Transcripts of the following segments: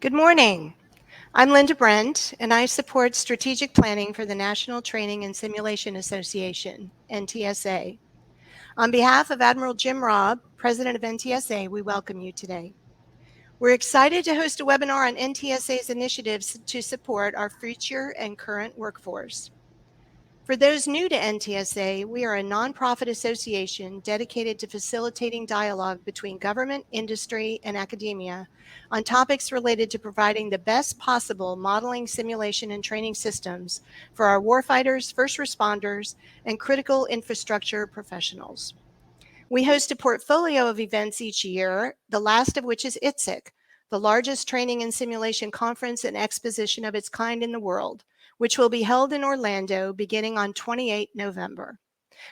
Good morning. I'm Linda Brent, and I support strategic planning for the National Training and Simulation Association, NTSA. On behalf of Admiral Jim Robb, President of NTSA, we welcome you today. We're excited to host a webinar on NTSA's initiatives to support our future and current workforce. For those new to NTSA, we are a nonprofit association dedicated to facilitating dialogue between government, industry, and academia on topics related to providing the best possible modeling, simulation, and training systems for our warfighters, first responders, and critical infrastructure professionals. We host a portfolio of events each year, the last of which is ITSEC, the largest training and simulation conference and exposition of its kind in the world, which will be held in Orlando beginning on 28 November.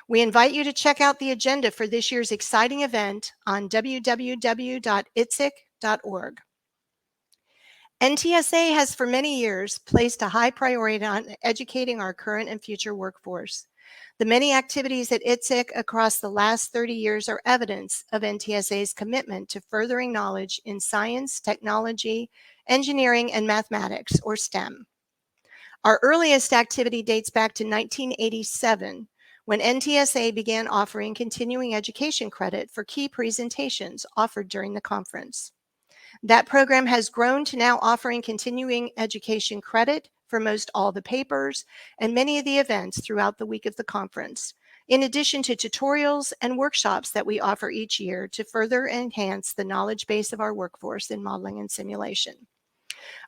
We invite you to check out the agenda for this year's exciting event on www.itsec.org. NTSA has for many years placed a high priority on educating our current and future workforce. The many activities at ITSEC across the last 30 years are evidence of NTSA's commitment to furthering knowledge in science, technology, engineering, and mathematics, or STEM. Our earliest activity dates back to 1987, when NTSA began offering continuing education credit for key presentations offered during the conference. That program has grown to now offering continuing education credit for most all the papers and many of the events throughout the week of the conference, in addition to tutorials and workshops that we offer each year to further enhance the knowledge base of our workforce in modeling and simulation.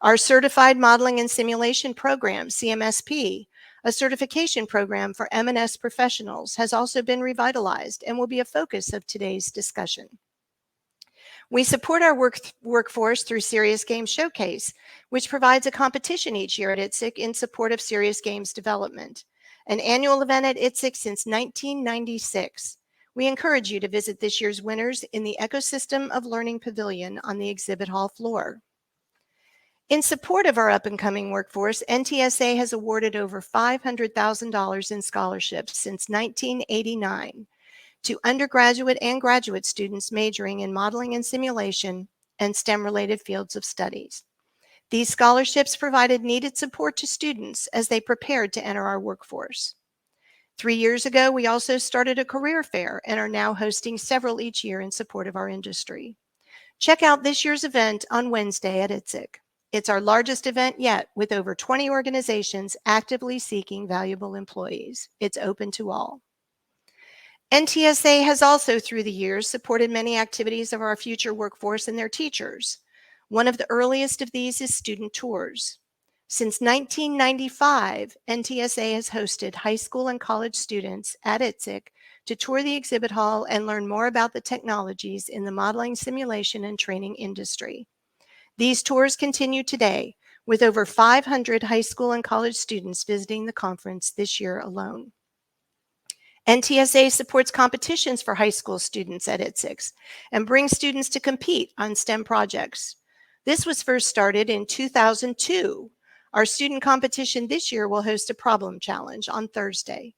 Our Certified Modeling and Simulation Program, CMSP, a certification program for M&S professionals, has also been revitalized and will be a focus of today's discussion. We support our workforce through Serious Games Showcase, which provides a competition each year at ITSEC in support of serious games development, an annual event at ITSEC since 1996. We encourage you to visit this year's winners in the EcosySTEM of Learning Pavilion on the exhibit hall floor. In support of our up-and-coming workforce, NTSA has awarded over $500,000 in scholarships since 1989 to undergraduate and graduate students majoring in modeling and simulation and STEM-related fields of studies. These scholarships provided needed support to students as they prepared to enter our workforce. 3 years ago, we also started a career fair and are now hosting several each year in support of our industry. Check out this year's event on Wednesday at ITSEC. It's our largest event yet, with over 20 organizations actively seeking valuable employees. It's open to all. NTSA has also, through the years, supported many activities of our future workforce and their teachers. One of the earliest of these is student tours. Since 1995, NTSA has hosted high school and college students at ITSEC to tour the exhibit hall and learn more about the technologies in the modeling, simulation, and training industry. These tours continue today, with over 500 high school and college students visiting the conference this year alone. NTSA supports competitions for high school students at ITSEC and brings students to compete on STEM projects. This was first started in 2002. Our student competition this year will host a problem challenge on Thursday.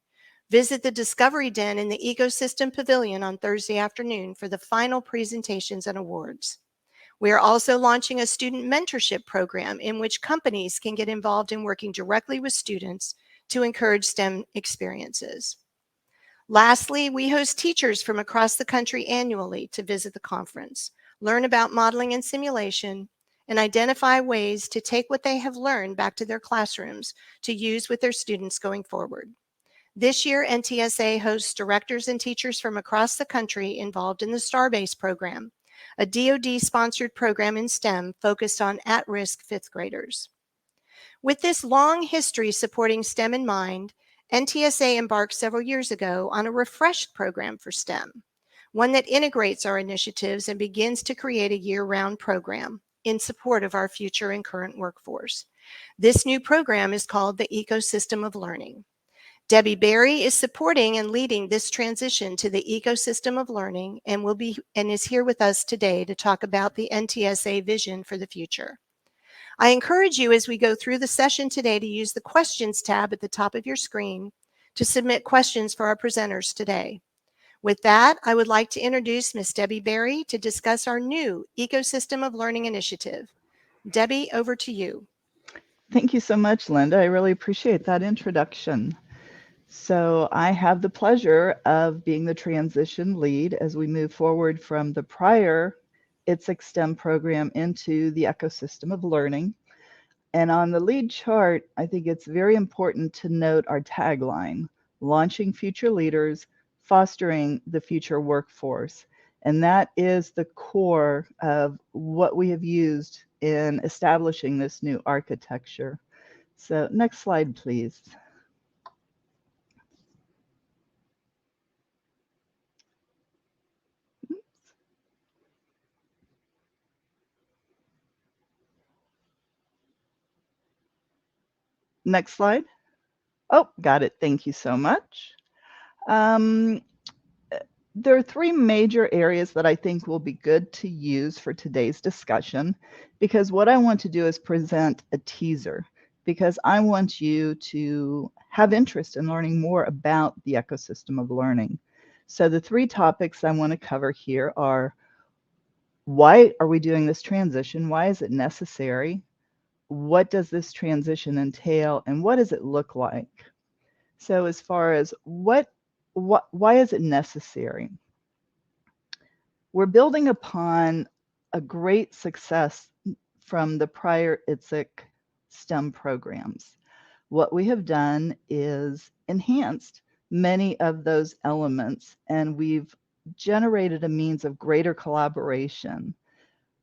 Visit the Discovery Den in the EcosySTEM Pavilion on Thursday afternoon for the final presentations and awards. We are also launching a student mentorship program in which companies can get involved in working directly with students to encourage STEM experiences. Lastly, we host teachers from across the country annually to visit the conference, learn about modeling and simulation, and identify ways to take what they have learned back to their classrooms to use with their students going forward. This year, NTSA hosts directors and teachers from across the country involved in the Starbase program, a DoD-sponsored program in STEM focused on at-risk fifth graders. With this long history supporting STEM in mind, NTSA embarked several years ago on a refreshed program for STEM, one that integrates our initiatives and begins to create a year-round program in support of our future and current workforce. This new program is called the EcosySTEM of Learning. Debbie Berry is supporting and leading this transition to the EcosySTEM of Learning and is here with us today to talk about the NTSA vision for the future. I encourage you as we go through the session today to use the questions tab at the top of your screen to submit questions for our presenters today. With that, I would like to introduce Ms. Debbie Berry to discuss our new EcosySTEM of Learning initiative. Debbie, over to you. Thank you so much, Linda. I really appreciate that introduction. So I have the pleasure of being the transition lead as we move forward from the prior ITSEC STEM program into the ecosystem of learning. And on the lead chart, I think it's very important to note our tagline, launching future leaders, fostering the future workforce. And that is the core of what we have used in establishing this new architecture. So next slide, please. Next slide. Oh, got it. Thank you so much. Um, there are three major areas that I think will be good to use for today's discussion, because what I want to do is present a teaser, because I want you to have interest in learning more about the ecosystem of learning. So the three topics I want to cover here are: why are we doing this transition? Why is it necessary? What does this transition entail, and what does it look like? So as far as why is it necessary? We're building upon a great success from the prior ITSEC STEM programs. What we have done is enhanced many of those elements, and we've generated a means of greater collaboration.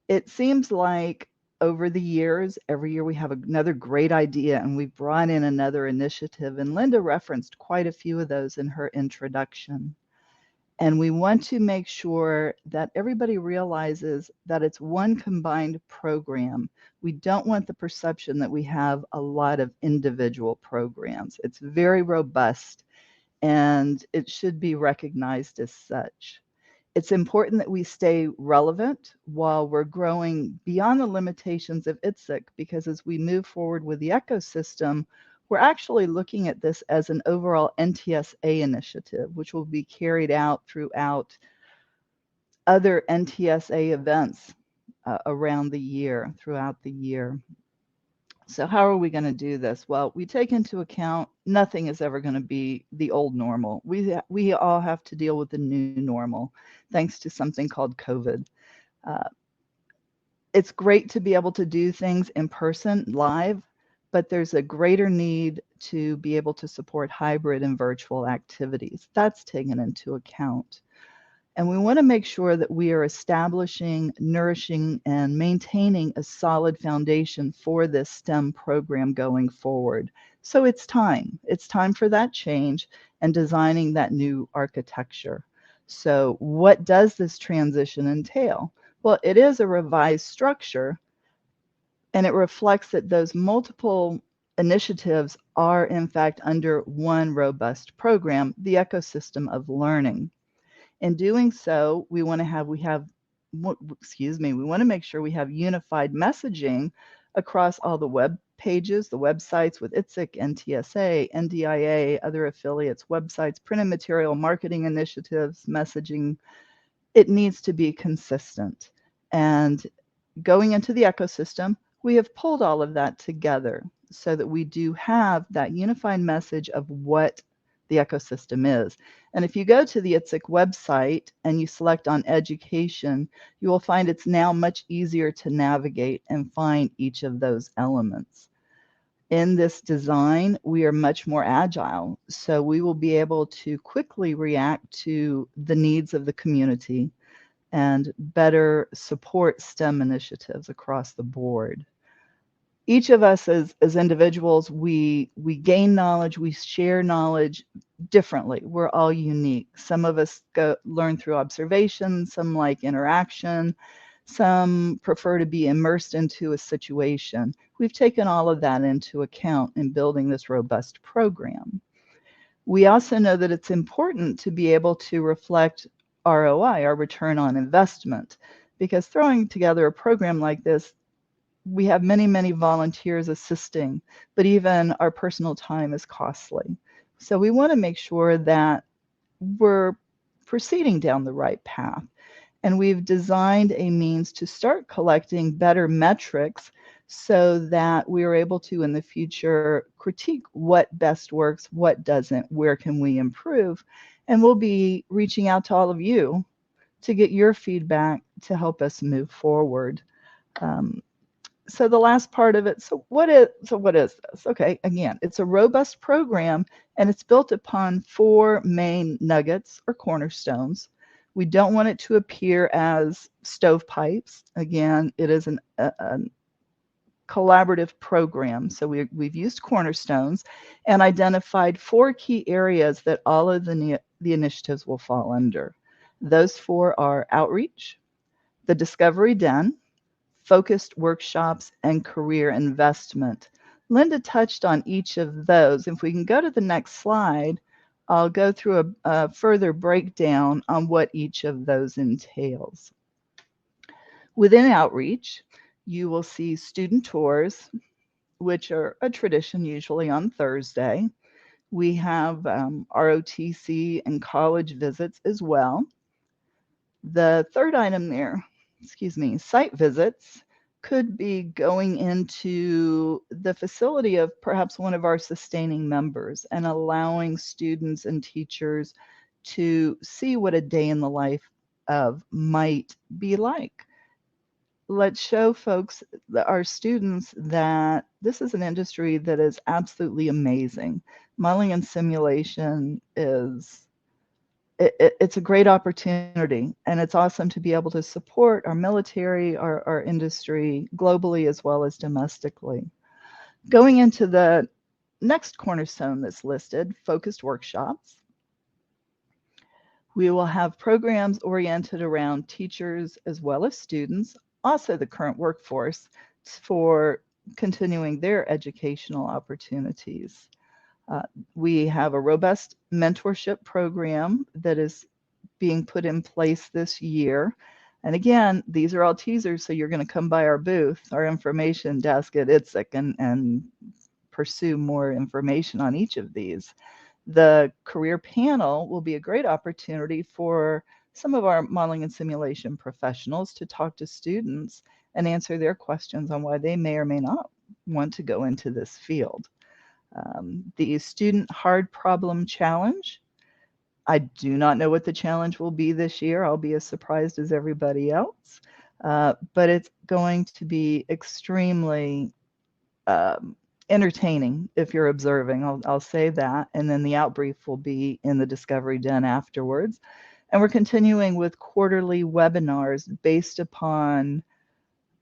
It seems like over the years, every year we have another great idea, and we've brought in another initiative, and Linda referenced quite a few of those in her introduction. And we want to make sure that everybody realizes that it's one combined program. We don't want the perception that we have a lot of individual programs. It's very robust, and it should be recognized as such. It's important that we stay relevant while we're growing beyond the limitations of ITSEC, because as we move forward with the ecosystem, we're actually looking at this as an overall NTSA initiative, which will be carried out throughout other NTSA events around the year, throughout the year. So how are we going to do this? Well, we take into account nothing is ever going to be the old normal. We all have to deal with the new normal, thanks to something called COVID. Uh, it's great to be able to do things in person, live, but there's a greater need to be able to support hybrid and virtual activities. That's taken into account. And we want to make sure that we are establishing, nourishing, and maintaining a solid foundation for this STEM program going forward. So it's time. It's time for that change and designing that new architecture. So what does this transition entail? Well, it is a revised structure, and it reflects that those multiple initiatives are in fact under one robust program, the ecosystem of learning. In doing so, we want to make sure we have unified messaging across all the web pages, the websites with ITSEC, NTSA, NDIA, other affiliates, websites, printed material, marketing initiatives, messaging. It needs to be consistent. And going into the ecosystem, we have pulled all of that together so that we do have that unified message of what the ecosystem is. And if you go to the ITSEC website and you select on education, you will find it's now much easier to navigate and find each of those elements. In this design, we are much more agile, so we will be able to quickly react to the needs of the community and better support STEM initiatives across the board. Each of us as individuals, we gain knowledge, we share knowledge differently. We're all unique. Some of us learn through observation, some like interaction, some prefer to be immersed into a situation. We've taken all of that into account in building this robust program. We also know that it's important to be able to reflect ROI, our return on investment, because throwing together a program like this, we have many, many volunteers assisting, but even our personal time is costly. So we want to make sure that we're proceeding down the right path. And we've designed a means to start collecting better metrics so that we are able to in the future critique what best works, what doesn't, where can we improve. And we'll be reaching out to all of you to get your feedback to help us move forward. Um, so the last part of it, so what is this? Okay, again, it's a robust program, and it's built upon 4 main nuggets or cornerstones. We don't want it to appear as stovepipes. Again, it is a collaborative program. So we've used cornerstones and identified 4 key areas that all of the initiatives will fall under. Those 4 are outreach, the discovery den, focused workshops, and career investment. Linda touched on each of those. If we can go to the next slide, I'll go through a further breakdown on what each of those entails. Within outreach, you will see student tours, which are a tradition usually on Thursday. We have ROTC and college visits as well. The third item there, site visits could be going into the facility of perhaps one of our sustaining members and allowing students and teachers to see what a day in the life of might be like. Let's show folks, our students, that this is an industry that is absolutely amazing. Modeling and simulation is it's a great opportunity, and it's awesome to be able to support our military, our industry globally as well as domestically. Going into the next cornerstone that's listed, focused workshops. We will have programs oriented around teachers as well as students, also the current workforce, for continuing their educational opportunities. We have a robust mentorship program that is being put in place this year. And again, these are all teasers, so you're going to come by our booth, our information desk at ITSEC, and pursue more information on each of these. The career panel will be a great opportunity for some of our modeling and simulation professionals to talk to students and answer their questions on why they may or may not want to go into this field. The Student Hard Problem Challenge. I do not know what the challenge will be this year. I'll be as surprised as everybody else. But it's going to be extremely entertaining if you're observing. I'll say that. And then the outbrief will be in the Discovery Den afterwards. And we're continuing with quarterly webinars based upon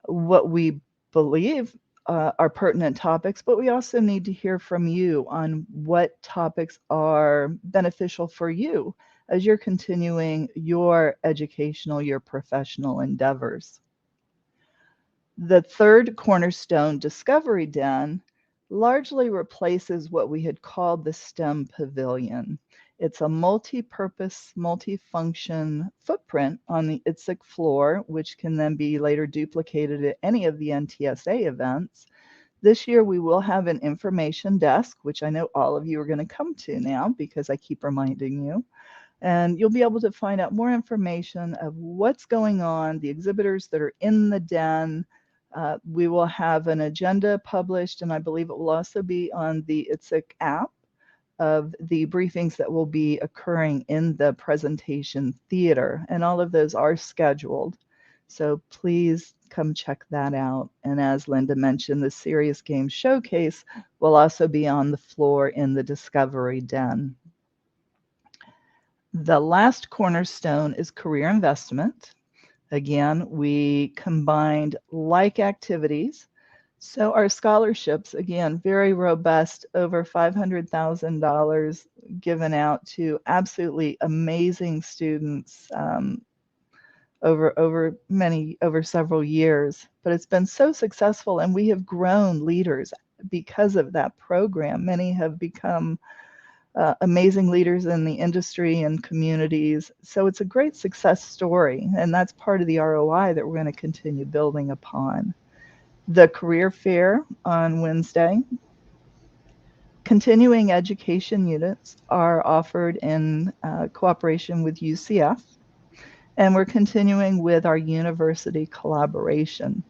what we believe are pertinent topics, but we also need to hear from you on what topics are beneficial for you as you're continuing your educational, your professional endeavors. The third cornerstone, Discovery Den, largely replaces what we had called the STEM Pavilion. It's a multi-purpose, multi-function footprint on the ITSEC floor, which can then be later duplicated at any of the NTSA events. This year, we will have an information desk, which I know all of you are going to come to now because I keep reminding you. And you'll be able to find out more information of what's going on, the exhibitors that are in the den. We will have an agenda published, and I believe it will also be on the ITSEC app, of the briefings that will be occurring in the presentation theater, and all of those are scheduled. So please come check that out. And as Linda mentioned, the Serious Games Showcase will also be on the floor in the Discovery Den. The last cornerstone is career investment. Again, we combined like activities. So our scholarships, again, very robust, over $500,000 given out to absolutely amazing students over several years. But it's been so successful, and we have grown leaders because of that program. Many have become amazing leaders in the industry and communities. So it's a great success story, and that's part of the ROI that we're going to continue building upon. The career fair on Wednesday. Continuing education units are offered in cooperation with UCF, and we're continuing with our university collaboration.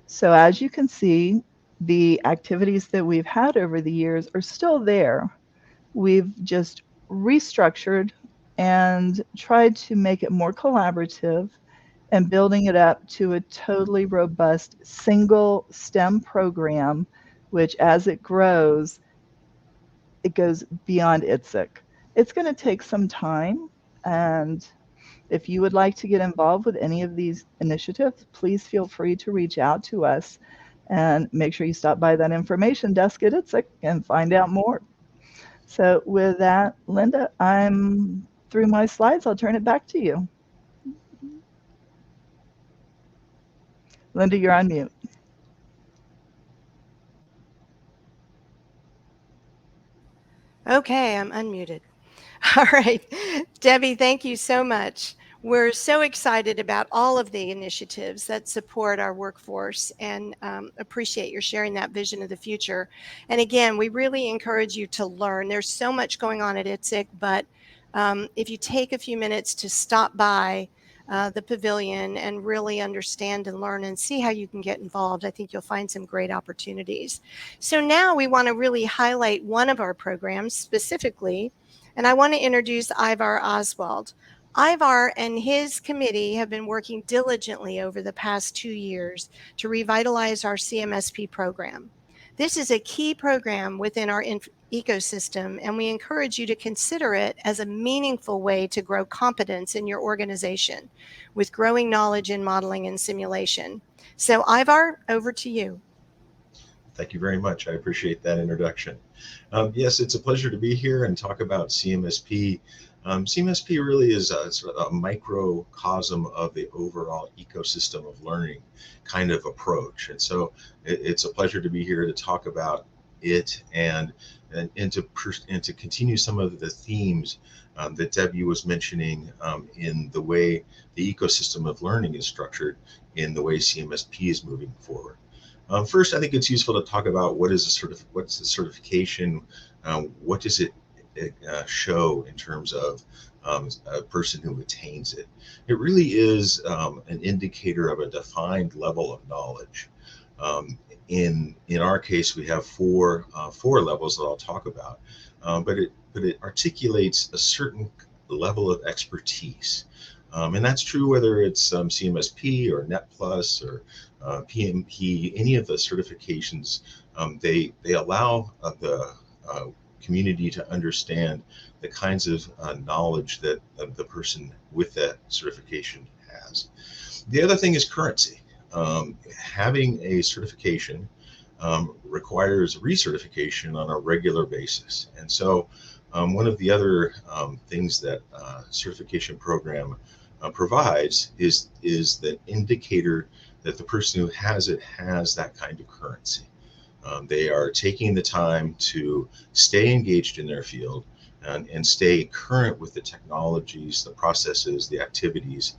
So as you can see, the activities that we've had over the years are still there. We've just restructured and tried to make it more collaborative and building it up to a totally robust single STEM program, which as it grows, it goes beyond ITSEC. It's going to take some time, and if you would like to get involved with any of these initiatives, please feel free to reach out to us and make sure you stop by that information desk at ITSEC and find out more. So with that, Linda, I'm through my slides. I'll turn it back to you. Linda, you're on mute. Okay, I'm unmuted. All right. Debbie, thank you so much. We're so excited about all of the initiatives that support our workforce and appreciate your sharing that vision of the future. And again, we really encourage you to learn. There's so much going on at ITSEC, but if you take a few minutes to stop by the pavilion and really understand and learn and see how you can get involved, I think you'll find some great opportunities. So now we want to really highlight one of our programs specifically, and I want to introduce Ivar Oswald. Ivar and his committee have been working diligently over the past 2 years to revitalize our CMSP program. This is a key program within our ecosystem, and we encourage you to consider it as a meaningful way to grow competence in your organization with growing knowledge in modeling and simulation. So Ivar, over to you. Thank you very much. I appreciate that introduction. Yes, it's a pleasure to be here and talk about CMSP. CMSP really is sort of a microcosm of the overall ecosystem of learning kind of approach. And so it's a pleasure to be here to talk about it and to continue some of the themes that Debbie was mentioning in the way the ecosystem of learning is structured, in the way CMSP is moving forward. First, I think it's useful to talk about what's the certification, what does it show in terms of a person who attains it. It really is an indicator of a defined level of knowledge. In our case, we have four levels that I'll talk about, but it articulates a certain level of expertise. And that's true whether it's CMSP or Net Plus or PMP, any of the certifications. They allow the community to understand the kinds of knowledge that the person with that certification has. The other thing is currency. Having a certification requires recertification on a regular basis. And so one of the other things that certification program provides is the indicator that the person who has it has that kind of currency. They are taking the time to stay engaged in their field and stay current with the technologies, the processes, the activities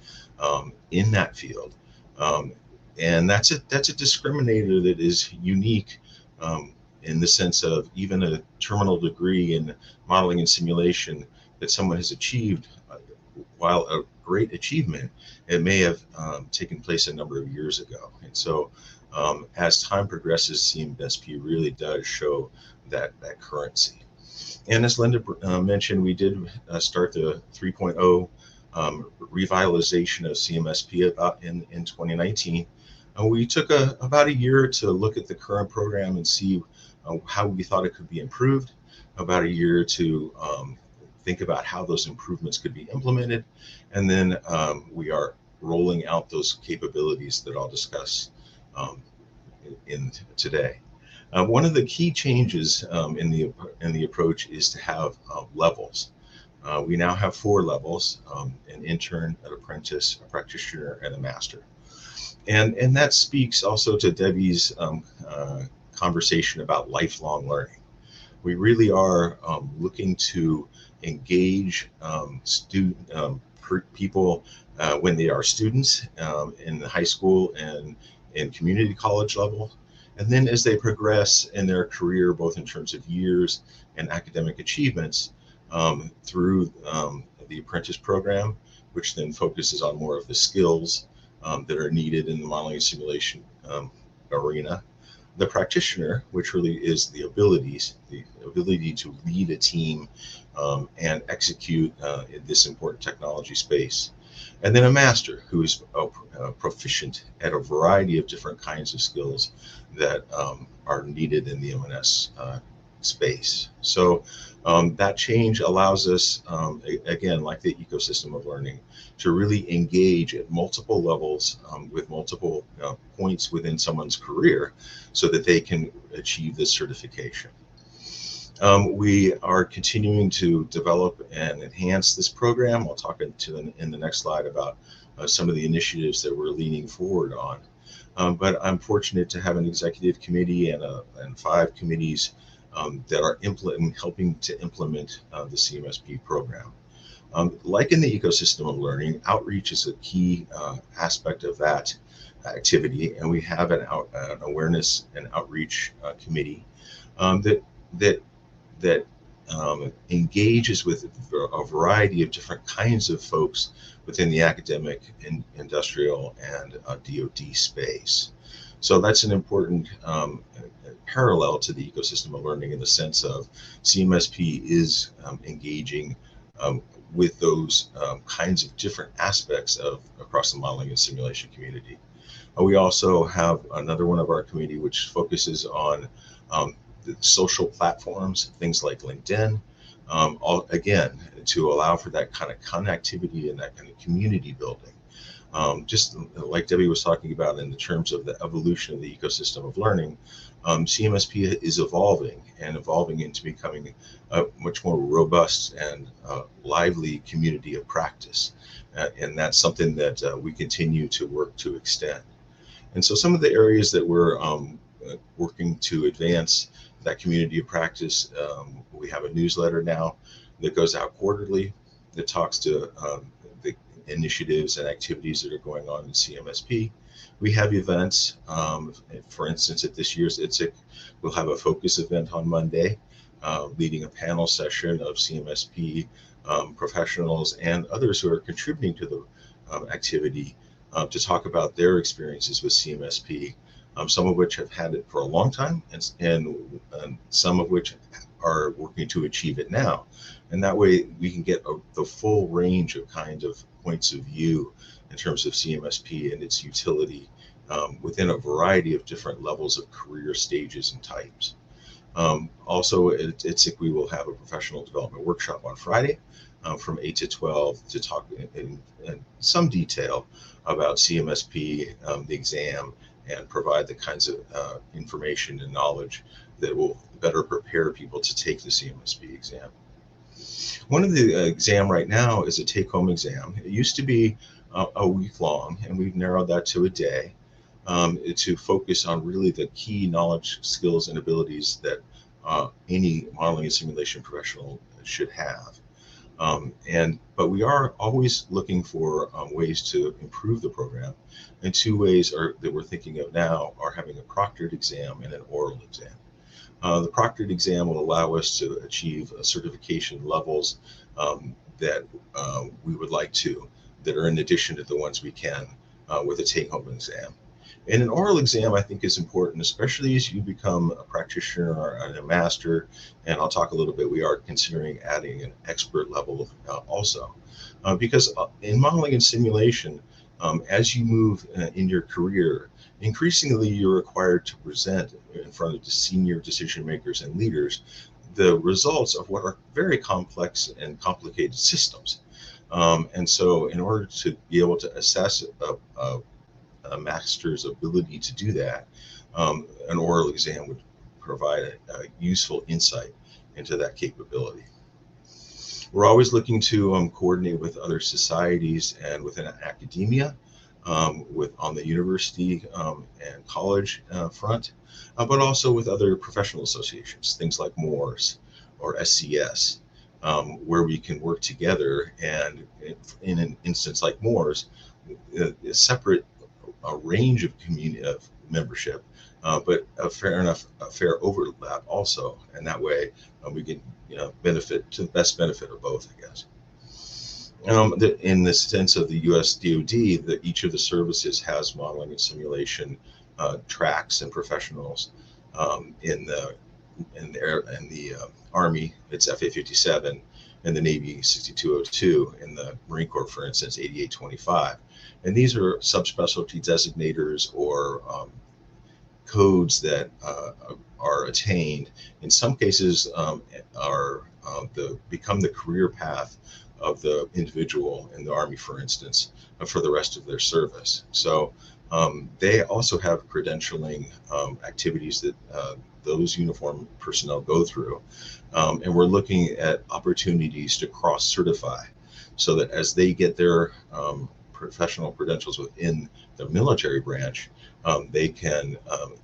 in that field. And that's a discriminator that is unique in the sense of even a terminal degree in modeling and simulation that someone has achieved. While a great achievement, it may have taken place a number of years ago. And so as time progresses, CMSP really does show that currency. And as Linda mentioned, we did start the 3.0 revitalization of CMSP about in 2019. We took about a year to look at the current program and see how we thought it could be improved, about a year to think about how those improvements could be implemented, and then we are rolling out those capabilities that I'll discuss in today. One of the key changes in the approach is to have levels. We now have 4 levels: an intern, an apprentice, a practitioner, and a master. And that speaks also to Debbie's conversation about lifelong learning. We really are looking to engage people when they are students in the high school and in community college level, and then as they progress in their career, both in terms of years and academic achievements, through the apprentice program, which then focuses on more of the skills that are needed in the modeling and simulation arena, the practitioner, which really is the ability to lead a team and execute in this important technology space. And then a master who is proficient at a variety of different kinds of skills that are needed in the M&S space. So that change allows us, again, like the ecosystem of learning, to really engage at multiple levels with multiple points within someone's career so that they can achieve this certification. We are continuing to develop and enhance this program. I'll talk in the next slide about some of the initiatives that we're leaning forward on. But I'm fortunate to have an executive committee and 5 committees that are helping to implement the CMSP program. Like in the ecosystem of learning, outreach is a key aspect of that activity, and we have an awareness and outreach committee that engages with a variety of different kinds of folks within the academic, industrial, and DoD space. So that's an important parallel to the ecosystem of learning in the sense of CMSP is engaging with those kinds of different aspects across the modeling and simulation community. We also have another one of our committee which focuses on the social platforms, things like LinkedIn, again, to allow for that kind of connectivity and that kind of community building. Just like Debbie was talking about in the terms of the evolution of the ecosystem of learning, CMSP is evolving into becoming a much more robust and lively community of practice. And that's something that we continue to work to extend. And so some of the areas that we're working to advance that community of practice, we have a newsletter now that goes out quarterly that talks to the initiatives and activities that are going on in CMSP. We have events. For instance, at this year's ITSEC, we'll have a focus event on Monday, leading a panel session of CMSP professionals and others who are contributing to the activity to talk about their experiences with CMSP, some of which have had it for a long time and some of which are working to achieve it now. And that way we can get the full range of kind of points of view in terms of CMSP and its utility within a variety of different levels of career stages and types. Also at ITSEC, we will have a professional development workshop on Friday from 8 to 12 to talk in some detail about CMSP, the exam, and provide the kinds of information and knowledge that will better prepare people to take the CMSP exam. One of the exam right now is a take-home exam. It used to be a week long, and we've narrowed that to a day to focus on really the key knowledge, skills, and abilities that any modeling and simulation professional should have. But we are always looking for ways to improve the program, and 2 ways that we're thinking of now are having a proctored exam and an oral exam. The proctored exam will allow us to achieve certification levels that we would like to, that are in addition to the ones we can with a take-home exam. And an oral exam, I think, is important, especially as you become a practitioner or a master. And I'll talk a little bit, we are considering adding an expert level also. Because in modeling and simulation, as you move in your career, increasingly you're required to present in front of the senior decision makers and leaders the results of what are very complex and complicated systems. And so in order to be able to assess a master's ability to do that, an oral exam would provide a useful insight into that capability. We're always looking to coordinate with other societies and within academia, on the university and college front, but also with other professional associations, things like MORS or SCS, where we can work together. And in an instance like MORS, separate a range of community of membership, but a fair overlap also, and that way we can benefit to the best benefit of both, I guess. In the sense of the U.S. DoD, that each of the services has modeling and simulation tracks and professionals. In the Army, it's FA-57, in the Navy 6202, in the Marine Corps, for instance, 8825. And these are subspecialty designators or codes that are attained. In some cases, become the career path of the individual in the Army, for instance, for the rest of their service. So they also have credentialing activities that those uniformed personnel go through. And we're looking at opportunities to cross-certify so that as they get their professional credentials within the military branch, they can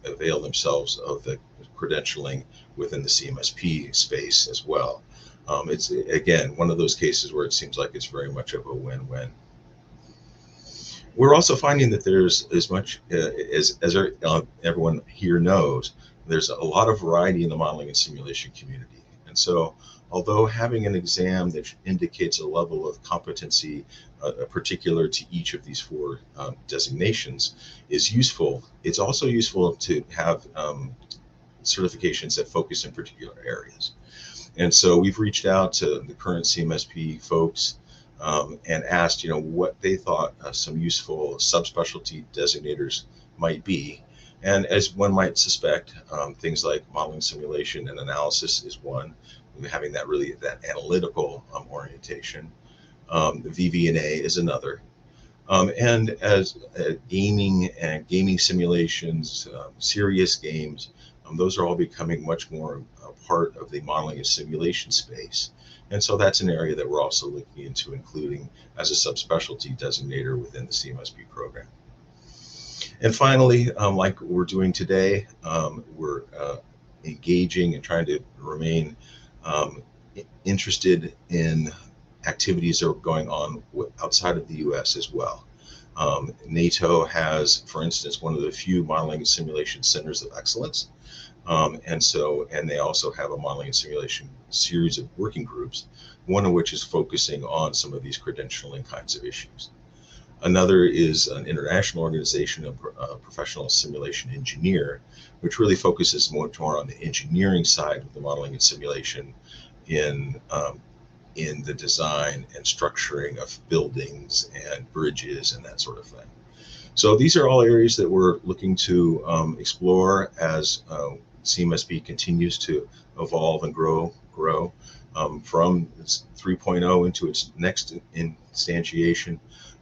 avail themselves of the credentialing within the CMSP space as well. It's, again, one of those cases where it seems like it's very much of a win-win. We're also finding that there's as much as everyone here knows, there's a lot of variety in the modeling and simulation community. And so although having an exam that indicates a level of competency particular to each of these four designations is useful, it's also useful to have certifications that focus in particular areas. And so we've reached out to the current CMSP folks and asked, what they thought some useful subspecialty designators might be. And as one might suspect, things like modeling, simulation, and analysis is one, having that analytical orientation. The VV&A is another. And as gaming and gaming simulations, serious games, those are all becoming much more a part of the modeling and simulation space. And so that's an area that we're also looking into including as a subspecialty designator within the CMSP program. And finally, like we're doing today, we're engaging and trying to remain interested in activities that are going on outside of the US as well. NATO has, for instance, one of the few modeling and simulation centers of excellence. And they also have a modeling and simulation series of working groups, one of which is focusing on some of these credentialing kinds of issues. Another is an international organization of professional simulation engineer, which really focuses more on the engineering side of the modeling and simulation in the design and structuring of buildings and bridges and that sort of thing. So these are all areas that we're looking to explore as CMSP continues to evolve and grow from its 3.0 into its next instantiation.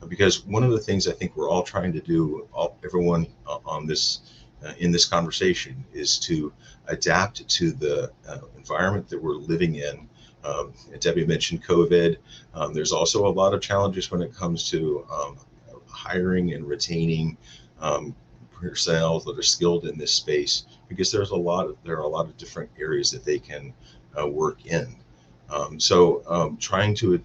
Because one of the things I think we're all trying to do, everyone on this in this conversation, is to adapt to the environment that we're living in. Debbie mentioned COVID. There's also a lot of challenges when it comes to hiring and retaining personnel that are skilled in this space, because there are a lot of different areas that they can work in. Trying to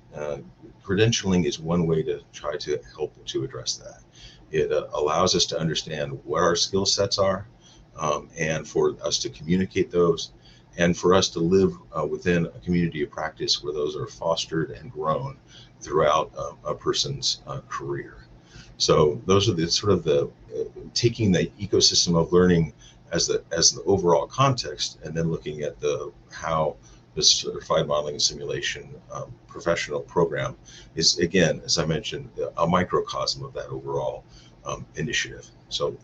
credentialing is one way to try to help to address that. It allows us to understand what our skill sets are, and for us to communicate those, and for us to live within a community of practice where those are fostered and grown throughout a person's career. So those are the sort of the taking the ecosystem of learning as the overall context, and then looking at how the certified modeling and simulation professional program is, again, as I mentioned, a microcosm of that overall initiative. So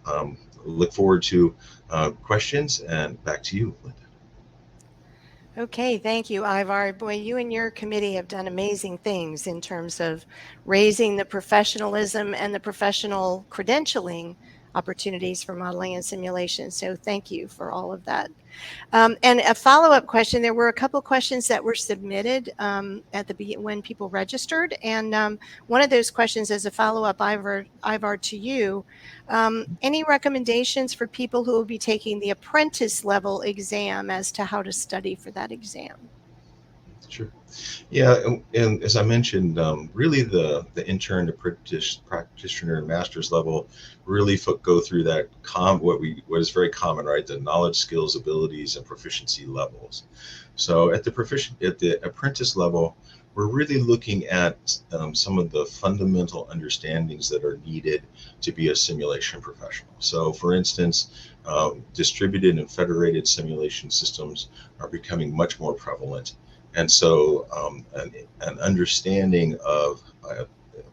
look forward to questions, and back to you, Linda. Okay, thank you, Ivar. Boy, you and your committee have done amazing things in terms of raising the professionalism and the professional credentialing opportunities for modeling and simulation. So thank you for all of that. And a follow-up question, there were a couple questions that were submitted when people registered. And one of those questions as a follow-up, Ivar, to you, any recommendations for people who will be taking the apprentice level exam as to how to study for that exam? Sure. Yeah, and as I mentioned, really the intern to practitioner and master's level really go through that what is very common, right? The knowledge, skills, abilities, and proficiency levels. So at the apprentice level, we're really looking at some of the fundamental understandings that are needed to be a simulation professional. So for instance, distributed and federated simulation systems are becoming much more prevalent. And so an understanding of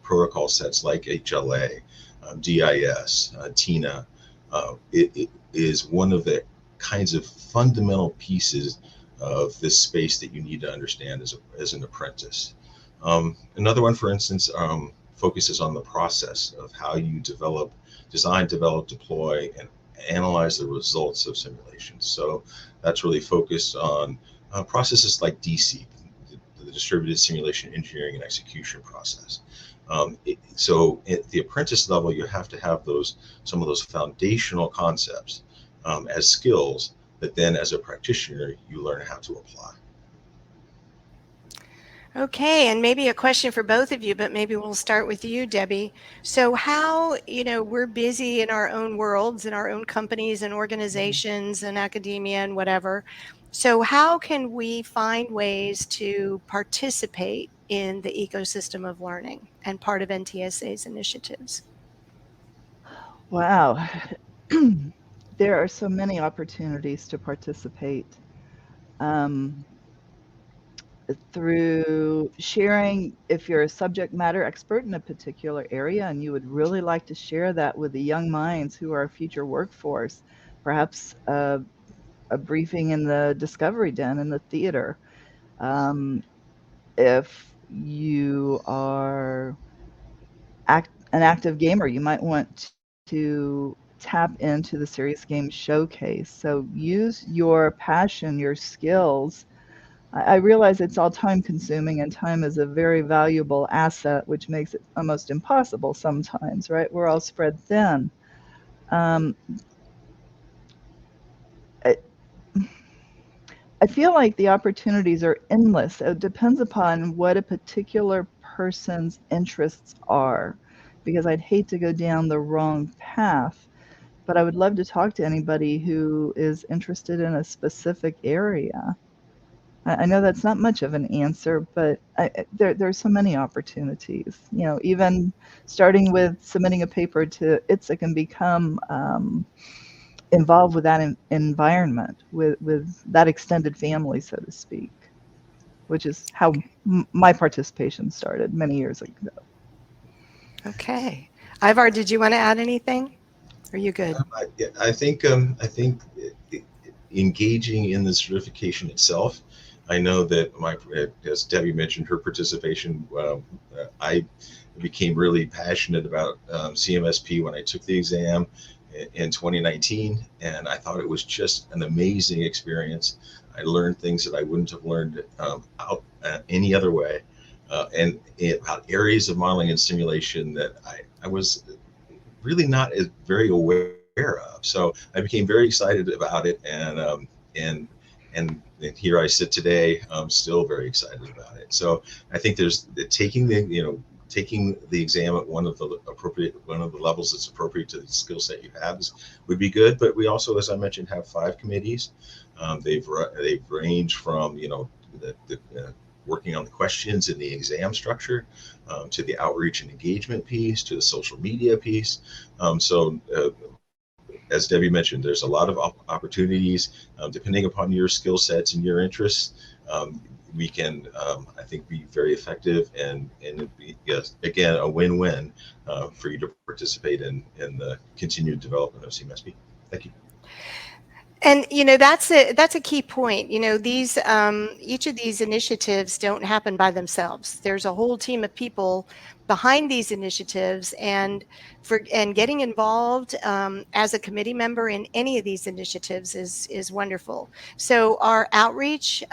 protocol sets like HLA, DIS, TINA, it is one of the kinds of fundamental pieces of this space that you need to understand as an apprentice. Another one, for instance, focuses on the process of how you design, develop, deploy, and analyze the results of simulations. So that's really focused on processes like DCEEP, the Distributed Simulation Engineering and Execution process. So at the apprentice level, you have to have some of those foundational concepts as skills that then as a practitioner, you learn how to apply. Okay, and maybe a question for both of you, but maybe we'll start with you, Debbie. So how, we're busy in our own worlds, in our own companies and organizations and academia and whatever. So how can we find ways to participate in the ecosystem of learning and part of NTSA's initiatives? Wow. There are so many opportunities to participate. Through sharing, if you're a subject matter expert in a particular area and you would really like to share that with the young minds who are future workforce, perhaps a briefing in the Discovery Den in the theater. If you are an active gamer, you might want to tap into the Serious Games Showcase. So use your passion, your skills. I realize it's all time consuming, and time is a very valuable asset, which makes it almost impossible sometimes, right? We're all spread thin. I feel like the opportunities are endless. It depends upon what a particular person's interests are, because I'd hate to go down the wrong path, but I would love to talk to anybody who is interested in a specific area. I know that's not much of an answer, but there's so many opportunities. Even starting with submitting a paper to ITSEC and become involved with that environment, with that extended family, so to speak, which is how my participation started many years ago. Okay. Ivar, did you want to add anything? Are you good? I think engaging in the certification itself. I know that as Debbie mentioned, her participation, I became really passionate about CMSP when I took the exam in 2019, and I thought it was just an amazing experience. I learned things that I wouldn't have learned out any other way, and about areas of modeling and simulation that I was really not as very aware of. So I became very excited about it, and here I sit today. I'm still very excited about it. So I think there's taking the exam at one of the levels that's appropriate to the skill set you have would be good. But we also, as I mentioned, have 5 committees. They've ranged from working on the questions in the exam structure, to the outreach and engagement piece, to the social media piece. As Debbie mentioned, there's a lot of opportunities depending upon your skill sets and your interests. We can, I think, be very effective, and it'd be, yes, again, a win-win for you to participate in the continued development of CMSP. Thank you. And that's a key point. These each of these initiatives don't happen by themselves. There's a whole team of people behind these initiatives, and getting involved as a committee member in any of these initiatives is wonderful. So our outreach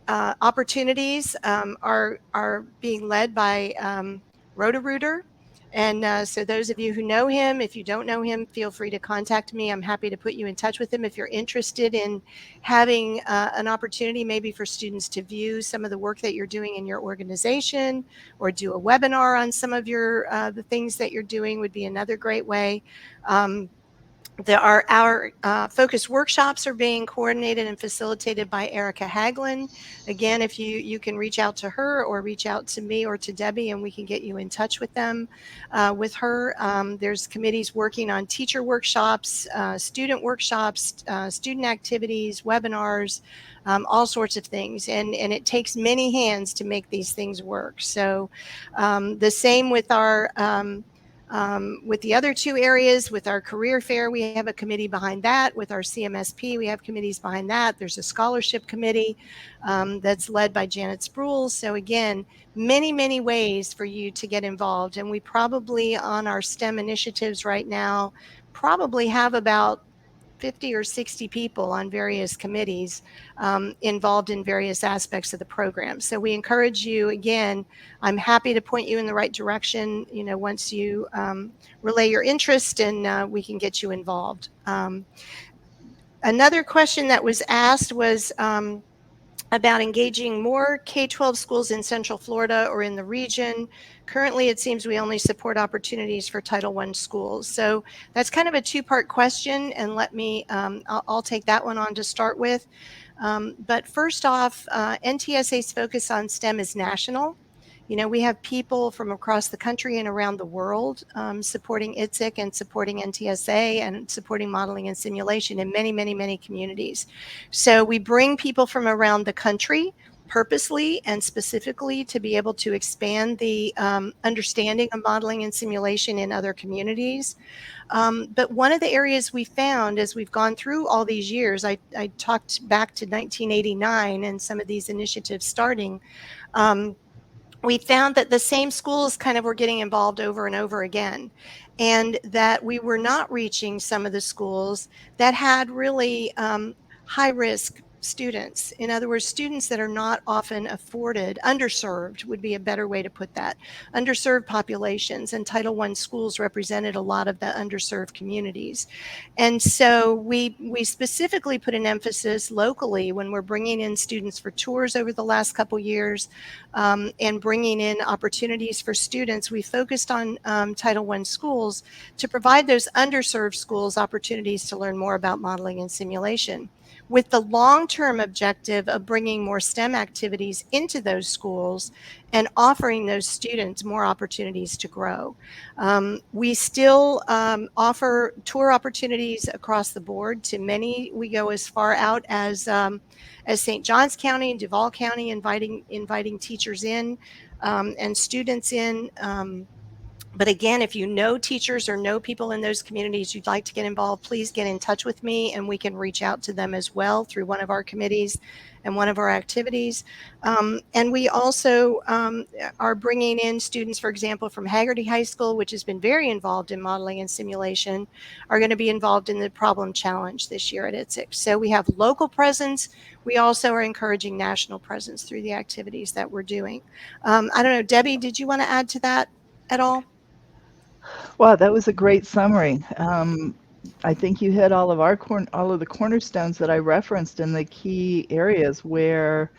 opportunities are being led by Roto-Rooter. And so those of you who know him, if you don't know him, feel free to contact me. I'm happy to put you in touch with him if you're interested in having an opportunity maybe for students to view some of the work that you're doing in your organization, or do a webinar on some of your the things that you're doing would be another great way. Our focus workshops are being coordinated and facilitated by Erica Haglin. Again, if you can reach out to her or reach out to me or to Debbie, and we can get you in touch with them, with her. There's committees working on teacher workshops, student workshops, student activities, webinars, all sorts of things. And it takes many hands to make these things work. So the same with our with the other two areas, with our career fair, we have a committee behind that. With our CMSP, we have committees behind that. There's a scholarship committee that's led by Janet Spruill. So again, many, many ways for you to get involved. And we probably, on our STEM initiatives right now, probably have about 50 or 60 people on various committees involved in various aspects of the program. So we encourage you, again, I'm happy to point you in the right direction, once you relay your interest, and we can get you involved. Another question that was asked was about engaging more K-12 schools in Central Florida or in the region. Currently, it seems we only support opportunities for Title I schools. So that's kind of a two-part question, and I'll take that one on to start with. But first off, NTSA's focus on STEM is national. We have people from across the country and around the world supporting ITSEC and supporting NTSA and supporting modeling and simulation in many, many, many communities. So we bring people from around the country purposely and specifically to be able to expand the understanding of modeling and simulation in other communities. But one of the areas we found as we've gone through all these years, I talked back to 1989 and some of these initiatives starting, we found that the same schools kind of were getting involved over and over again, and that we were not reaching some of the schools that had really high risk students. In other words, students that are not often afforded, underserved would be a better way to put that, underserved populations, and Title I schools represented a lot of the underserved communities. And so we specifically put an emphasis locally when we're bringing in students for tours over the last couple years, and bringing in opportunities for students. We focused on Title I schools to provide those underserved schools opportunities to learn more about modeling and simulation, with the long-term objective of bringing more STEM activities into those schools and offering those students more opportunities to grow. We still offer tour opportunities across the board to many. We go as far out as St. Johns County and Duval County, inviting teachers in and students in. But again, if you know teachers or know people in those communities you'd like to get involved, please get in touch with me and we can reach out to them as well through one of our committees and one of our activities. And we also are bringing in students, for example, from Haggerty High School, which has been very involved in modeling and simulation, are going to be involved in the problem challenge this year at ITSEC. So we have local presence. We also are encouraging national presence through the activities that we're doing. I don't know, Debbie, did you want to add to that at all? Wow, that was a great summary. I think you hit all of the cornerstones that I referenced in the key areas where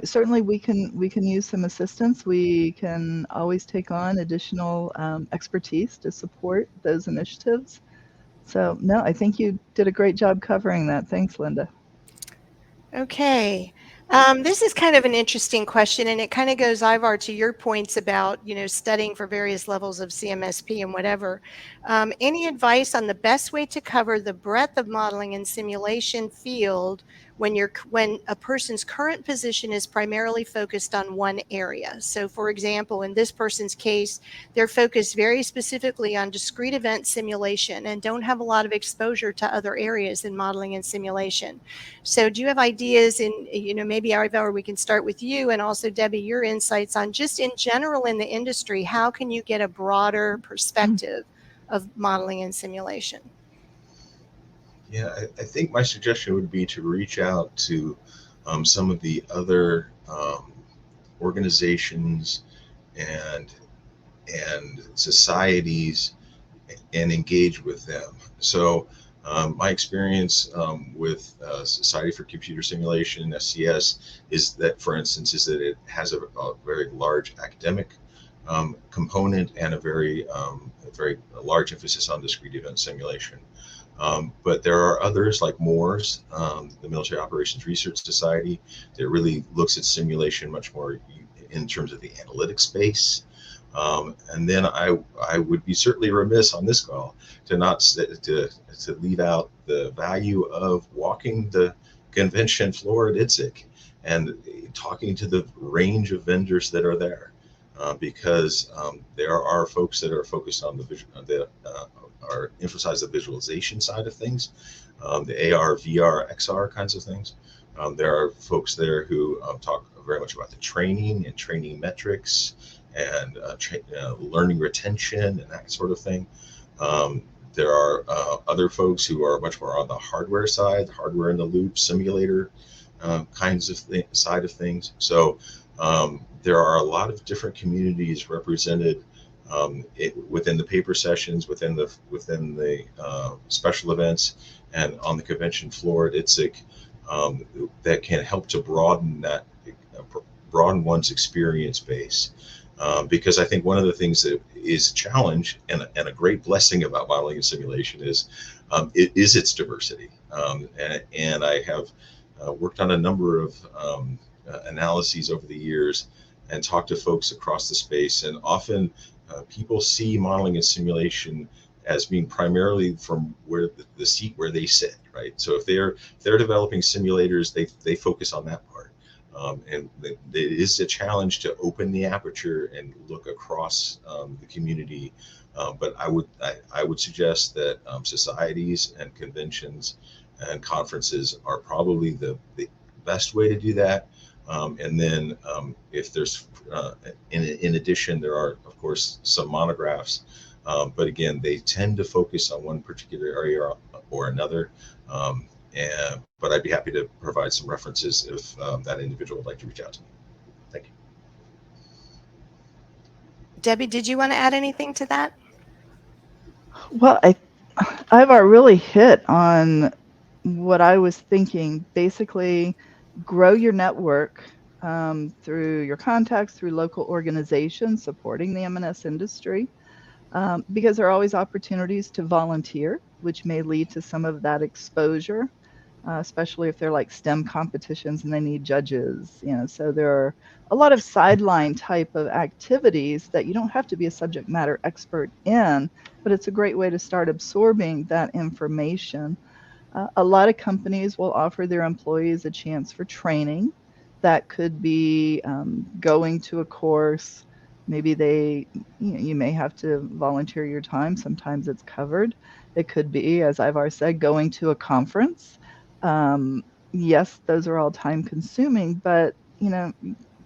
certainly we can use some assistance. We can always take on additional expertise to support those initiatives. So no, I think you did a great job covering that. Thanks, Linda. Okay. This is kind of an interesting question, and it kind of goes, Ivar, to your points about, studying for various levels of CMSP and whatever. Any advice on the best way to cover the breadth of modeling and simulation field when a person's current position is primarily focused on one area? So, for example, in this person's case, they're focused very specifically on discrete event simulation and don't have a lot of exposure to other areas in modeling and simulation. So do you have ideas maybe Ivar, we can start with you, and also Debbie, your insights on just in general in the industry, how can you get a broader perspective of modeling and simulation? Yeah, I think my suggestion would be to reach out to some of the other organizations and societies and engage with them. So my experience with Society for Computer Simulation, SCS, is that, for instance, it has a very large academic component and a very large emphasis on discrete event simulation. But there are others like Moore's, the Military Operations Research Society, that really looks at simulation much more in terms of the analytics space. And then I would be certainly remiss on this call to not to leave out the value of walking the convention floor at ITSEC and talking to the range of vendors that are there, because there are folks that are focused on are emphasize the visualization side of things, the AR, VR, XR kinds of things. There are folks there who talk very much about the training and training metrics and learning retention and that sort of thing. There are other folks who are much more on the hardware side, the hardware in the loop, simulator kinds of side of things. So there are a lot of different communities represented within the paper sessions, within the special events, and on the convention floor at ITSEC, that can help to broaden one's experience base. Because I think one of the things that is a challenge and a great blessing about modeling and simulation is its diversity. And I have worked on a number of analyses over the years and talked to folks across the space, and often people see modeling and simulation as being primarily from where the seat where they sit, right? So if they're developing simulators, they focus on that part. And it is a challenge to open the aperture and look across the community. But I would suggest that societies and conventions and conferences are probably the best way to do that. And then if there's, in addition, there are, of course, some monographs. But again, they tend to focus on one particular area or another. But I'd be happy to provide some references if that individual would like to reach out to me. Thank you. Debbie, did you want to add anything to that? Well, I've really hit on what I was thinking. Basically, grow your network through your contacts, through local organizations supporting the M&S industry, because there are always opportunities to volunteer, which may lead to some of that exposure, especially if they're like STEM competitions and they need judges. So there are a lot of sideline type of activities that you don't have to be a subject matter expert in, but it's a great way to start absorbing that information. A lot of companies will offer their employees a chance for training. That could be going to a course. Maybe you may have to volunteer your time. Sometimes it's covered. It could be, as I've already said, going to a conference. Yes, those are all time consuming, but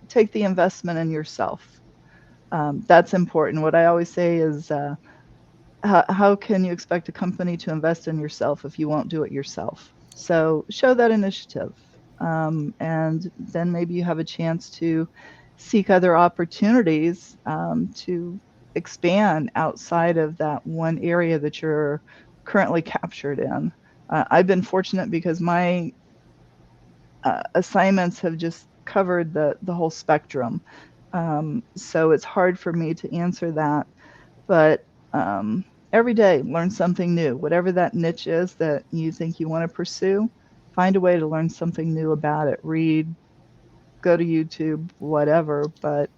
take the investment in yourself. That's important. What I always say is, how can you expect a company to invest in yourself if you won't do it yourself? So show that initiative. And then maybe you have a chance to seek other opportunities to expand outside of that one area that you're currently captured in. I've been fortunate because my assignments have just covered the whole spectrum. So it's hard for me to answer that. But every day, learn something new. Whatever that niche is that you think you want to pursue, find a way to learn something new about it. Read, go to YouTube, whatever. But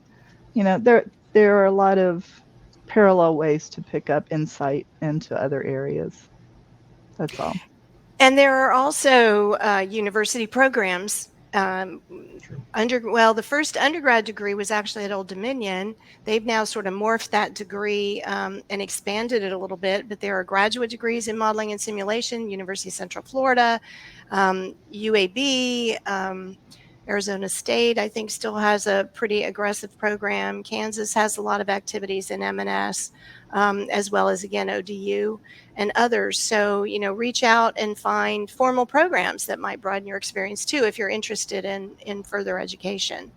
there are a lot of parallel ways to pick up insight into other areas. That's all. And there are also university programs. The first undergrad degree was actually at Old Dominion. They've now sort of morphed that degree and expanded it a little bit, but there are graduate degrees in modeling and simulation, University of Central Florida, UAB, Arizona State, I think, still has a pretty aggressive program. Kansas has a lot of activities in M&S, as well as, again, ODU and others. So, reach out and find formal programs that might broaden your experience too, if you're interested in further education.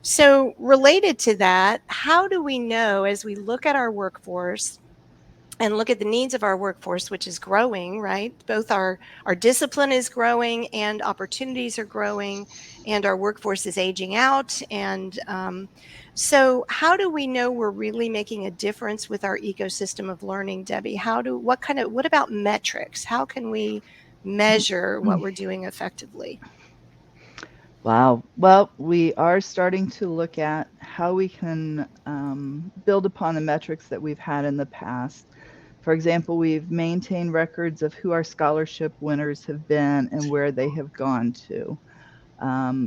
So related to that, how do we know, as we look at our workforce, and look at the needs of our workforce, which is growing, right? Both our discipline is growing and opportunities are growing, and our workforce is aging out. And so how do we know we're really making a difference with our ecosystem of learning, Debbie? What about metrics? How can we measure what we're doing effectively? Wow. Well, we are starting to look at how we can build upon the metrics that we've had in the past. For example, we've maintained records of who our scholarship winners have been and where they have gone to,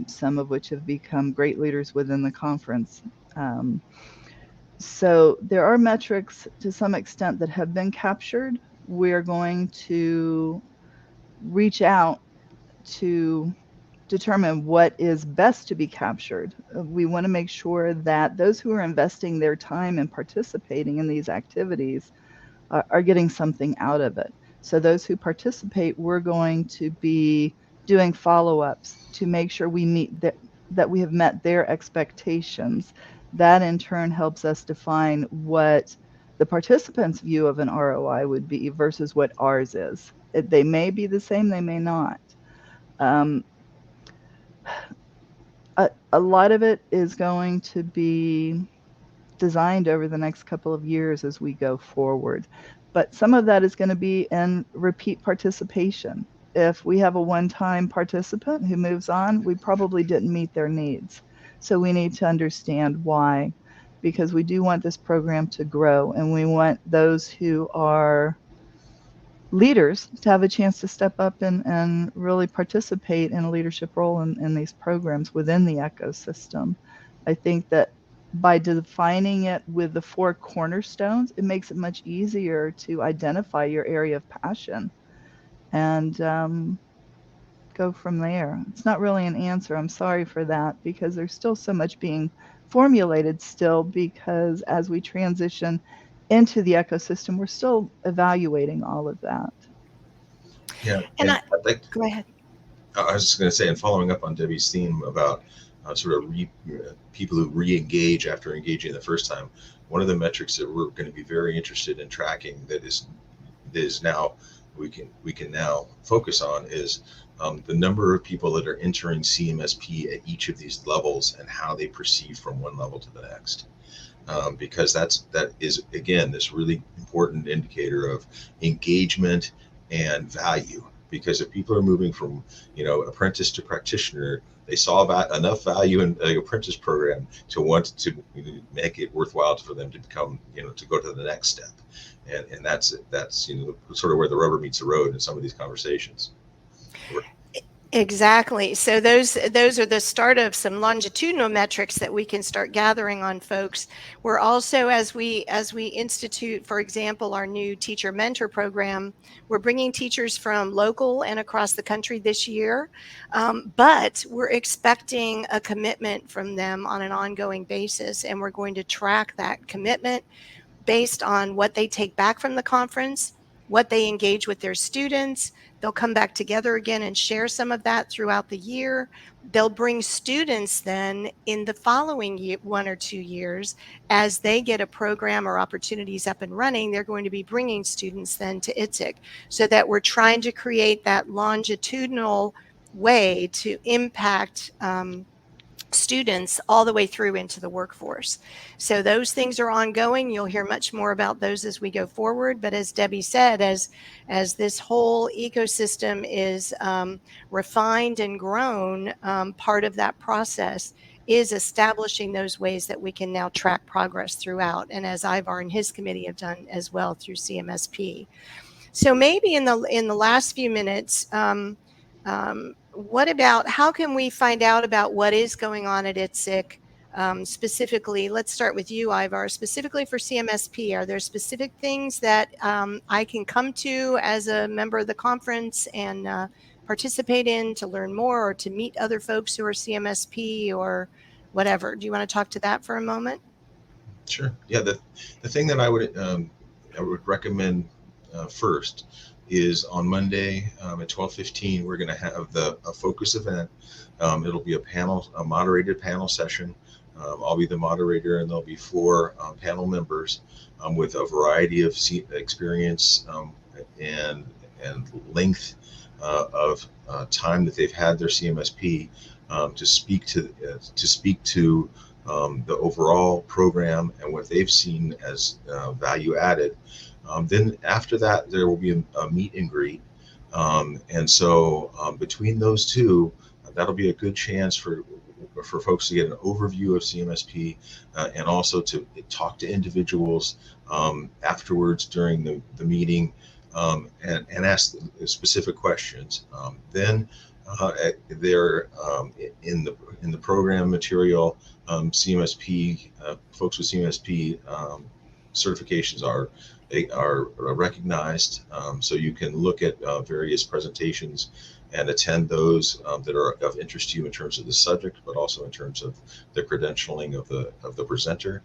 some of which have become great leaders within the conference. So there are metrics to some extent that have been captured. We're going to reach out to determine what is best to be captured. We want to make sure that those who are investing their time and participating in these activities are getting something out of it. So those who participate, we're going to be doing follow-ups to make sure we meet that we have met their expectations. That in turn helps us define what the participants' view of an ROI would be versus what ours is. They may be the same, they may not. A lot of it is going to be designed over the next couple of years as we go forward. But some of that is going to be in repeat participation. If we have a one-time participant who moves on, we probably didn't meet their needs. So we need to understand why, because we do want this program to grow, and we want those who are leaders to have a chance to step up and really participate in a leadership role in these programs within the ecosystem. I think that by defining it with the 4 cornerstones, it makes it much easier to identify your area of passion and go from there. It's not really an answer. I'm sorry for that, because there's still so much being formulated still, because as we transition into the ecosystem, we're still evaluating all of that. Yeah, And and I'd like go ahead. I was just going to say, and following up on Debbie's theme about people who re-engage after engaging the first time, one of the metrics that we're going to be very interested in tracking that is now we can now focus on is the number of people that are entering CMSP at each of these levels and how they perceive from one level to the next. Because that is again this really important indicator of engagement and value. Because if people are moving from apprentice to practitioner, they saw enough value in the apprentice program to want to make it worthwhile for them to become to go to the next step, and that's sort of where the rubber meets the road in some of these conversations. Exactly. So those are the start of some longitudinal metrics that we can start gathering on folks. We're also, as we institute, for example, our new teacher mentor program, we're bringing teachers from local and across the country this year, but we're expecting a commitment from them on an ongoing basis, and we're going to track that commitment based on what they take back from the conference, what they engage with their students. They'll come back together again and share some of that throughout the year. They'll bring students then in the following 1 or 2 years as they get a program or opportunities up and running. They're going to be bringing students then to ITSEC, so that we're trying to create that longitudinal way to impact students all the way through into the workforce. So those things are ongoing. You'll hear much more about those as we go forward. But as Debbie said, as this whole ecosystem is refined and grown, part of that process is establishing those ways that we can now track progress throughout. And as Ivar and his committee have done as well through CMSP. So maybe in the last few minutes, what about how can we find out about what is going on at ITSEC? Specifically, let's start with you, Ivar. Specifically for CMSP, are there specific things that I can come to as a member of the conference and participate in to learn more, or to meet other folks who are CMSP or whatever? Do you want to talk to that for a moment? Sure. Yeah. The thing that I would recommend first is on Monday at 12:15, we're going to have a focus event. It'll be a moderated panel session I'll be the moderator, and there'll be four panel members with a variety of experience and length of time that they've had their CMSP to speak to the overall program and what they've seen as value added. Then after that, there will be a meet and greet. And so between those two, that'll be a good chance for folks to get an overview of CMSP and also to talk to individuals afterwards during the meeting and ask specific questions. Then there in the program material, CMSP folks with CMSP certifications are recognized, so you can look at various presentations and attend those that are of interest to you in terms of the subject, but also in terms of the credentialing of the presenter.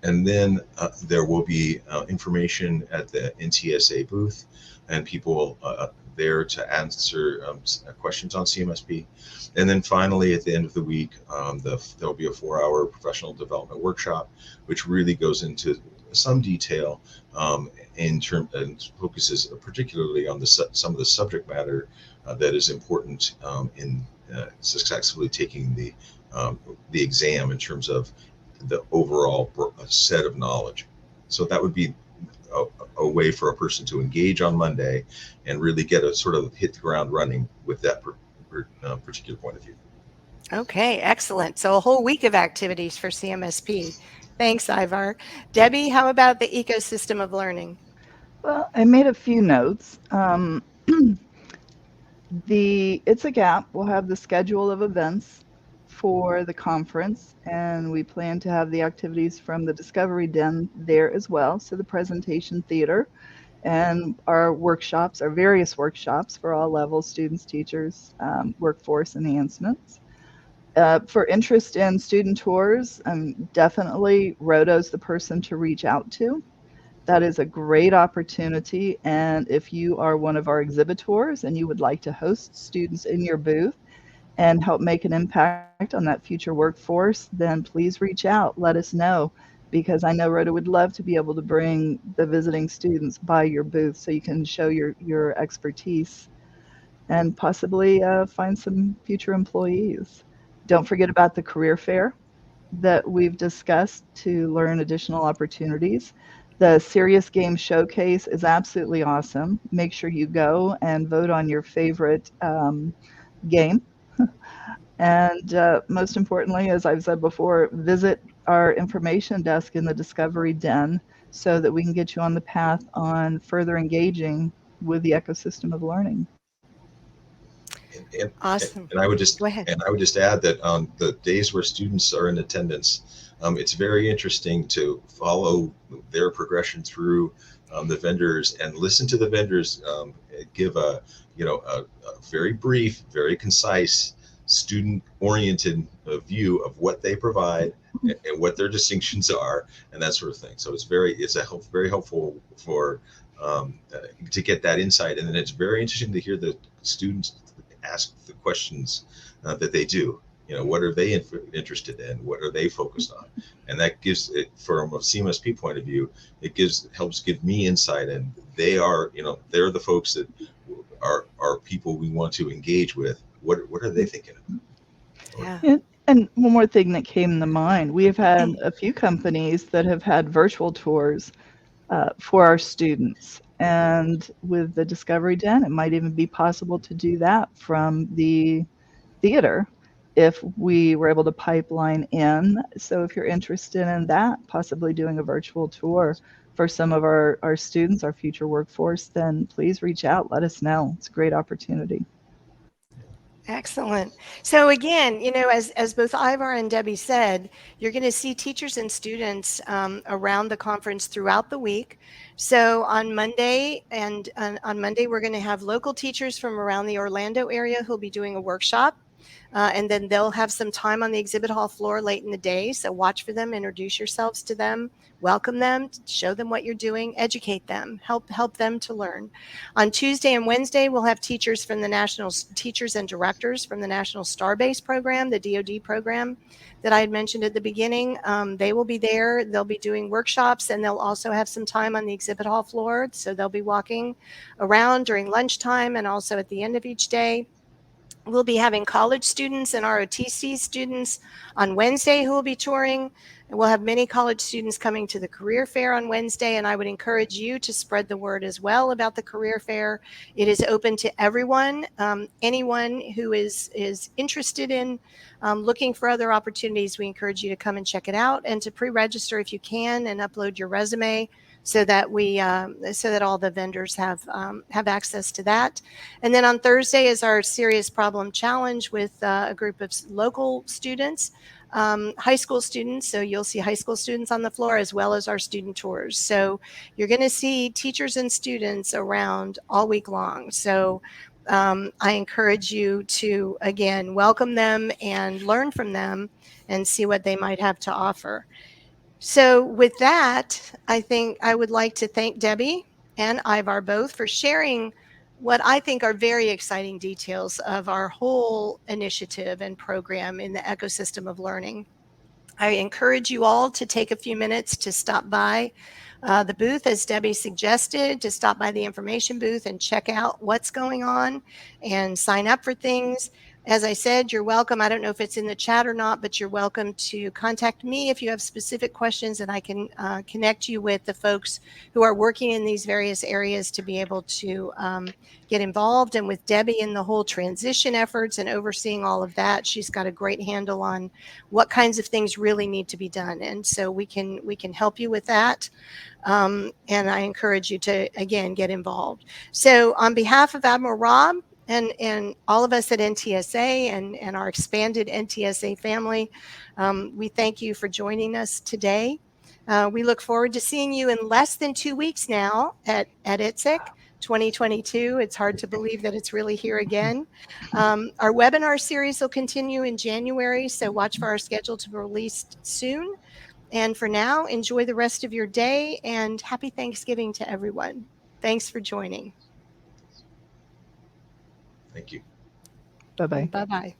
And then there will be information at the NTSA booth, and people there to answer questions on CMSP. And then finally, at the end of the week, there'll be a 4-hour professional development workshop, which really goes into some detail and focuses particularly on some of the subject matter that is important in successfully taking the exam in terms of the overall set of knowledge. So that would be a way for a person to engage on Monday and really get a sort of hit the ground running with that particular point of view. Okay, excellent. So a whole week of activities for CMSP. Thanks, Ivar. Debbie, how about the ecosystem of learning? Well, I made a few notes. The ITSEC app will have the schedule of events for the conference, and we plan to have the activities from the Discovery Den there as well. So the presentation theater and our workshops, our various workshops for all levels, students, teachers, workforce enhancements. For interest in student tours, definitely Roto's the person to reach out to. That is a great opportunity, and if you are one of our exhibitors and you would like to host students in your booth and help make an impact on that future workforce, then please reach out, let us know, because I know Roto would love to be able to bring the visiting students by your booth so you can show your expertise and possibly find some future employees. Don't forget about the career fair that we've discussed to learn additional opportunities. The Serious Game Showcase is absolutely awesome. Make sure you go and vote on your favorite game. And most importantly, as I've said before, visit our information desk in the Discovery Den so that we can get you on the path on further engaging with the ecosystem of learning. Awesome. And I would just Go ahead. add that on the days where students are in attendance, it's very interesting to follow their progression through the vendors and listen to the vendors give a very brief, very concise, student-oriented view of what they provide and what their distinctions are and that sort of thing. So it's very helpful for to get that insight, and then it's very interesting to hear the students ask the questions that they do. What are they interested in? What are they focused on? And that gives it, from a CMSP point of view, helps give me insight. And they're the folks that are people we want to engage with. What are they thinking of? Yeah. And one more thing that came to mind, we have had a few companies that have had virtual tours for our students. And with the Discovery Den, it might even be possible to do that from the theater if we were able to pipeline in. So if you're interested in that, possibly doing a virtual tour for some of our students, our future workforce, then please reach out, let us know. It's a great opportunity. Excellent. So again, as both Ivar and Debbie said, you're going to see teachers and students around the conference throughout the week. So on Monday, we're going to have local teachers from around the Orlando area who'll be doing a workshop. And then they'll have some time on the exhibit hall floor late in the day. So watch for them, introduce yourselves to them, welcome them, show them what you're doing, educate them, help them to learn. On Tuesday and Wednesday, we'll have teachers from the teachers and directors from the National Starbase program, the DoD program that I had mentioned at the beginning. They will be there. They'll be doing workshops, and they'll also have some time on the exhibit hall floor. So they'll be walking around during lunchtime and also at the end of each day. We'll be having college students and ROTC students on Wednesday who will be touring. And we'll have many college students coming to the career fair on Wednesday. And I would encourage you to spread the word as well about the career fair. It is open to everyone. Anyone who is interested in looking for other opportunities, we encourage you to come and check it out and to pre-register if you can and upload your resume so that all the vendors have access to that. And then on Thursday is our serious problem challenge with a group of local students, high school students. So you'll see high school students on the floor as well as our student tours. So you're going to see teachers and students around all week long. So I encourage you to, again, welcome them and learn from them and see what they might have to offer. So with that, I think I would like to thank Debbie and Ivar both for sharing what I think are very exciting details of our whole initiative and program in the ecosystem of learning. I encourage you all to take a few minutes to stop by the booth, as Debbie suggested, to stop by the information booth and check out what's going on and sign up for things. As I said, you're welcome. I don't know if it's in the chat or not, but you're welcome to contact me if you have specific questions, and I can connect you with the folks who are working in these various areas to be able to get involved. And with Debbie in the whole transition efforts and overseeing all of that, she's got a great handle on what kinds of things really need to be done. And so we can help you with that. And I encourage you to, again, get involved. So on behalf of Admiral Rob and all of us at NTSA and our expanded NTSA family, we thank you for joining us today. We look forward to seeing you in less than 2 weeks now at ITSEC 2022. It's hard to believe that it's really here again. Our webinar series will continue in January, so watch for our schedule to be released soon. And for now, enjoy the rest of your day and happy Thanksgiving to everyone. Thanks for joining. Thank you. Bye-bye. Bye-bye.